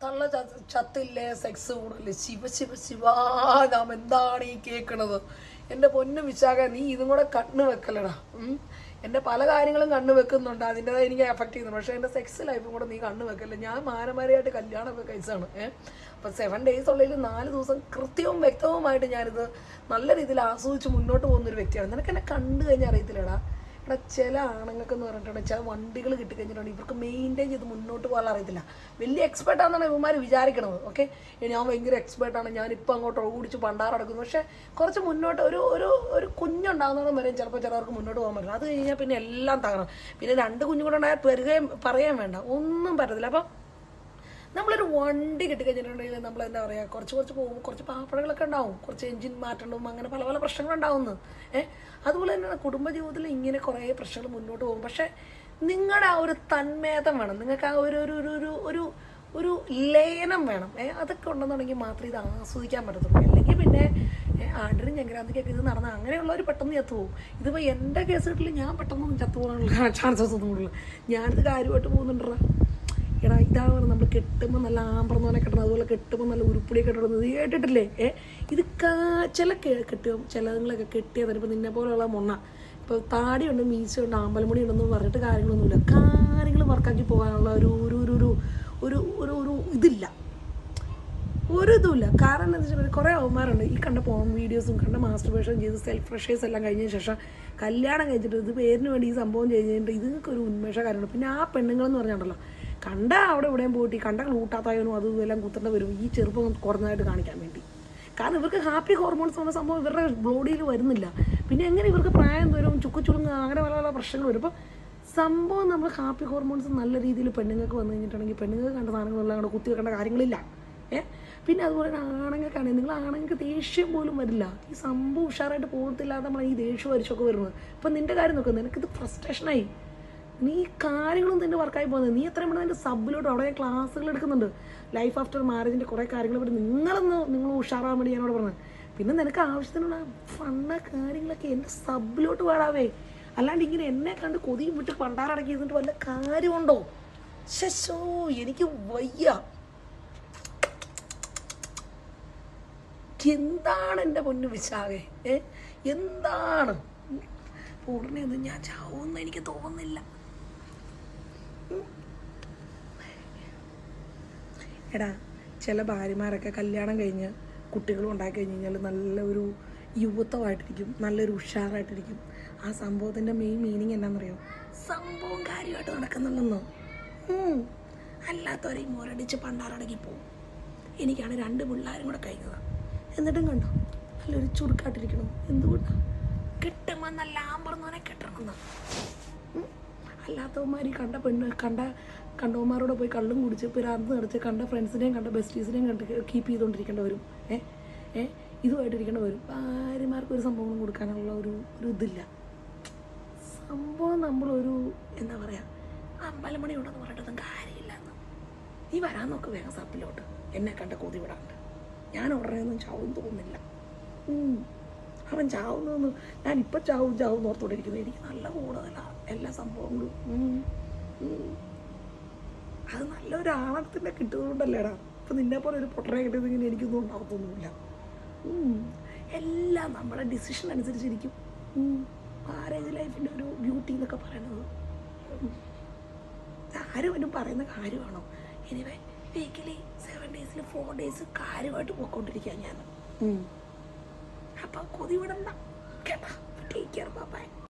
തള്ള ചത്തില്ലേ, സെക്സ് കൂടല്ലേ, ശിവ ശിവ ശിവ, നാം എന്താണ് ഈ കേൾക്കണത്? എൻ്റെ പൊന്നു വിശാഖ, നീ ഇതും കൂടെ കണ്ണ് വെക്കലടാ. എൻ്റെ പല കാര്യങ്ങളും കണ്ണ് വെക്കുന്നുണ്ട്, അതിൻ്റെതായി എനിക്ക് എഫക്ട് ചെയ്യുന്നുണ്ട്. പക്ഷേ എൻ്റെ സെക്സ് ലൈഫും കൂടെ നീ കണ്ണ് വെക്കല്ലേ. ഞാൻ മാനമാരിയായിട്ട് കല്യാണമൊക്കെ കഴിച്ചാണ്. അപ്പം 7 days ഉള്ളിൽ 4 ദിവസം കൃത്യവും വ്യക്തവുമായിട്ട് ഞാനിത് നല്ല രീതിയിൽ ആസ്വദിച്ച് മുന്നോട്ട് പോകുന്നൊരു വ്യക്തിയാണ്. നിനക്ക് എന്നെ കണ്ടു കഴിഞ്ഞാൽ അറിയത്തില്ലടാ. ഇവിടെ ചില ആണുങ്ങൾക്കെന്ന് പറഞ്ഞിട്ടുണ്ടെങ്കിൽ ചില വണ്ടികൾ കിട്ടിക്കഴിഞ്ഞിട്ടുണ്ട്, ഇവർക്ക് മെയിൻറ്റെയിൻ ചെയ്ത് മുന്നോട്ട് പോകാൻ അറിയത്തില്ല. വലിയ എക്സ്പേർട്ടാണെന്നാണ് ഇവന്മാർ വിചാരിക്കണത്. ഓക്കെ, ഞാൻ ഭയങ്കര എക്സ്പേർട്ടാണ്, ഞാനിപ്പോൾ അങ്ങോട്ട് ഓടിച്ച് പണ്ടാറടക്കുന്നു. പക്ഷേ കുറച്ച് മുന്നോട്ട് ഒരു കുഞ്ഞുണ്ടാകുന്നതും വരെയും ചിലപ്പോൾ ചിലവർക്ക് മുന്നോട്ട് പോകാൻ പറ്റില്ല. അത് കഴിഞ്ഞാൽ പിന്നെ എല്ലാം തകരണം. പിന്നെ 2 കുഞ്ഞും കൂടെ ഉണ്ടായാൽ പെരുകയും പറയാൻ വേണ്ട, ഒന്നും പറ്റത്തില്ല. അപ്പം നമ്മളൊരു വണ്ടി കിട്ടിക്കഴിഞ്ഞിട്ടുണ്ടെങ്കിൽ നമ്മൾ എന്താ പറയുക, കുറച്ച് പോകുമ്പോൾ കുറച്ച് പാപ്പടകളൊക്കെ ഉണ്ടാവും, കുറച്ച് എൻജിൻ മാറ്റണം, അങ്ങനെ പല പല പ്രശ്നങ്ങളുണ്ടാവുന്നു. അതുപോലെ തന്നെ കുടുംബജീവിതത്തിൽ ഇങ്ങനെ കുറേ പ്രശ്നങ്ങൾ മുന്നോട്ട് പോകും. പക്ഷേ നിങ്ങളുടെ ആ ഒരു തന്മേതം വേണം, നിങ്ങൾക്ക് ആ ഒരു ലയനം വേണം. അതൊക്കെ ഉണ്ടെന്നുണ്ടെങ്കിൽ മാത്രമേ ഇത് ആസ്വദിക്കാൻ പറ്റത്തുള്ളൂ. അല്ലെങ്കിൽ പിന്നെ ആടിനും ചങ്കരാന്തിക്കൊക്കെ ഇത് നടന്നാൽ അങ്ങനെയുള്ളവർ പെട്ടെന്ന് ചത്തുപോകും. ഇതിപ്പോൾ എൻ്റെ കേസ് കിട്ടില്ല, ഞാൻ പെട്ടെന്നൊന്നും ചത്തുപോകാനുള്ള ചാൻസസ് ഒന്നും ഉള്ളൂ. ഞാനിത് കാര്യമായിട്ട് പോകുന്നുണ്ടോ. എടാ, ഇതാണ് നമ്മൾ കെട്ടുമ്പോൾ നല്ല ആമ്പറന്നോനെ കെട്ടണം, അതുപോലെ കെട്ടുമ്പോൾ നല്ല ഉരുപ്പിടിയൊക്കെ കെട്ടണം. ഇത് കേട്ടിട്ടില്ലേ? ഇത് ചില കെട്ടിയോ ചിലതുങ്ങളൊക്കെ കെട്ടിയതാണ്. ഇപ്പോൾ നിന്നെ പോലെയുള്ള മൊണ്ണ, ഇപ്പോൾ താടിയുണ്ട്, മീശയുണ്ട്, ആമ്പലമുടി ഉണ്ടെന്ന് പറഞ്ഞിട്ട് കാര്യങ്ങളൊന്നുമില്ല. കാര്യങ്ങൾ വർക്കാക്കി പോകാനുള്ള ഒരു ഇതില്ല, ഒരു ഇതുമില്ല. കാരണം എന്താ വെച്ചിട്ടുണ്ടെങ്കിൽ കുറേ അവന്മാരുണ്ട് ഈ കണ്ട പോൺ വീഡിയോസും കണ്ട മാസ്റ്റർബേഷൻ ചെയ്ത് സെൽഫ് ഫ്രഷേഴ്സ് എല്ലാം കഴിഞ്ഞതിന് ശേഷം കല്യാണം കഴിച്ചിട്ട് ഇത് പേരിന് വേണ്ടി ഈ സംഭവം കഴിഞ്ഞിട്ട് ഇതൊക്കെ ഒരു ഉന്മേഷ കാര്യമാണ്. പിന്നെ ആ പെണ്ണുങ്ങളെന്ന് പറഞ്ഞിട്ടുണ്ടല്ലോ, കണ്ട അവിടെ ഇവിടെയും പോയിട്ട് കണ്ട കൂട്ടാത്തായനും അതും ഇതെല്ലാം കുത്തേണ്ട വരും ഈ ചെറുപ്പം കുറഞ്ഞതായിട്ട് കാണിക്കാൻ വേണ്ടി. കാരണം ഇവർക്ക് ഹാപ്പി ഹോർമോൺസ് എന്ന സംഭവം ഇവരുടെ ബോഡിയിൽ വരുന്നില്ല. പിന്നെ എങ്ങനെ ഇവർക്ക് പ്രായം വരും, ചുക്കുചുളുങ്ങ്, അങ്ങനെ പല പല പ്രശ്നങ്ങൾ വരും. അപ്പോൾ സംഭവം നമ്മൾ ഹാപ്പി ഹോർമോൺസ് നല്ല രീതിയിൽ പെണ്ണുങ്ങൾക്ക് വന്നു കഴിഞ്ഞിട്ടുണ്ടെങ്കിൽ പെണ്ണുങ്ങൾക്ക് കണ്ട സാധനങ്ങളെല്ലാം കൂടെ കുത്തി വെക്കേണ്ട കാര്യങ്ങളില്ല. പിന്നെ അതുപോലെ തന്നെ ആണുങ്ങൾക്കാണെങ്കിൽ നിങ്ങൾ ആണുങ്ങൾക്ക് ദേഷ്യം പോലും വരില്ല. ഈ സംഭവം ഉഷാറായിട്ട് പോകത്തില്ലാതെ നമ്മൾ ഈ ദേഷ്യം വരിച്ചൊക്കെ വരുന്നത്. ഇപ്പം നിൻ്റെ കാര്യം നോക്കുക, നിനക്കിത് ഫ്രസ്ട്രേഷനായി, നീ കാര്യങ്ങളൊന്നും നിൻ്റെ വർക്കായി പോകുന്നത്. നീ എത്രയും പെട്ടെന്ന് അതിൻ്റെ സബിലോട്ട് അവിടെ ക്ലാസ്സുകൾ എടുക്കുന്നുണ്ട്, ലൈഫ് ആഫ്റ്റർ മാരേജിൻ്റെ കുറേ കാര്യങ്ങൾ പറ്റി നിങ്ങൾ ഉഷാറാൻ വേണ്ടി ഞാനോട് പറഞ്ഞത്. പിന്നെ നിനക്ക് ആവശ്യത്തിനുള്ള ഫണ്ണ കാര്യങ്ങളൊക്കെ എൻ്റെ സബിലോട്ട് പാടാവേ. അല്ലാണ്ട് ഇങ്ങനെ എന്നെ കണ്ട് കൊതിയും വിട്ട് പണ്ടാറടക്കി ചെയ്തിട്ട് വല്ല കാര്യമുണ്ടോ? ശോ, എനിക്ക് വയ്യ. എന്താണ് എൻ്റെ പൊന്നു വിശാഖേ, എന്താണ്? ഉടനെ ഒന്നും ഞാൻ ചാവുമെന്ന് എനിക്ക് തോന്നുന്നില്ല. എടാ, ചില ഭാര്യമാരൊക്കെ കല്യാണം കഴിഞ്ഞ് കുട്ടികളും ഉണ്ടാക്കി കഴിഞ്ഞ് കഴിഞ്ഞാൽ നല്ല ഒരു യുവത്വമായിട്ടിരിക്കും, നല്ലൊരു ഉഷാറായിട്ടിരിക്കും. ആ സംഭവത്തിൻ്റെ മെയിൻ മീനിങ് എന്നാണെന്നറിയോ? സംഭവം കാര്യമായിട്ട് നടക്കുന്നുണ്ടെന്നോ. അല്ലാത്തവരെയും മോരടിച്ച് പണ്ടാറടക്കി പോവും. എനിക്കാണ് 2 പിള്ളേരും കൂടെ കഴിഞ്ഞതാണ്. എന്നിട്ടും കണ്ടോ നല്ലൊരു ചുരുക്കായിട്ടിരിക്കണം. എന്തുകൊണ്ടാണ്? കെട്ടുമ്പോൾ നല്ല ആമ്പറന്നോനെ കെട്ടണമെന്നാണ്. അല്ലാത്തവന്മാർ ഈ കണ്ടവന്മാരോട് പോയി കള്ളും കുടിച്ച് പിരാന്ത് നടച്ച് കണ്ട ഫ്രണ്ട്സിനെയും കണ്ട ബെസ്റ്റീസിനെയും കണ്ട് കീപ്പ് ചെയ്തുകൊണ്ടിരിക്കേണ്ടവരും ഇതുമായിട്ടിരിക്കേണ്ടവരും. ഭാര്യമാർക്ക് ഒരു സംഭവം കൊടുക്കാനുള്ള ഒരു ഇതില്ല. സംഭവം നമ്മളൊരു എന്താ പറയുക, അമ്പലമണി ഉണ്ടെന്ന് പറഞ്ഞിട്ടൊന്നും കാര്യമില്ലെന്ന്. നീ വരാൻ നോക്ക് വേഗം സപ്പിലോട്ട്, എന്നെ കണ്ട കൊതി വിടാണ്ട്. ഞാൻ ഉടനെയൊന്നും ചാവും തോന്നുന്നില്ല. അവൻ ചാവുന്നൊന്നും ഞാനിപ്പോൾ ചാവും ഓർത്തോണ്ടിരിക്കുന്നത്. എനിക്ക് നല്ല കൂടുതലാണ് എല്ലാ സംഭവങ്ങളും. അത് നല്ലൊരു ആണത്തിൻ്റെ കിട്ടുന്നതുകൊണ്ടല്ലേടാ. ഇപ്പം നിന്നെ പോലെ ഒരു പൊട്ടനെ കിട്ടിയതെങ്കിൽ എനിക്കൊന്നും ഉണ്ടാകത്തൊന്നുമില്ല. എല്ലാം നമ്മുടെ ഡിസിഷൻ അനുസരിച്ചിരിക്കും. മാരേജ് ലൈഫിൻ്റെ ഒരു ബ്യൂട്ടി എന്നൊക്കെ പറയുന്നത് ആരും പറയുന്ന കാര്യമാണോ? എനിവേ, വീക്കിലി 7 days 4 days കാര്യമായിട്ട് പോയിക്കൊണ്ടിരിക്കുക ഞാൻ. അപ്പം കൊതി വിടണ്ട കേട്ടാ. Take care, by.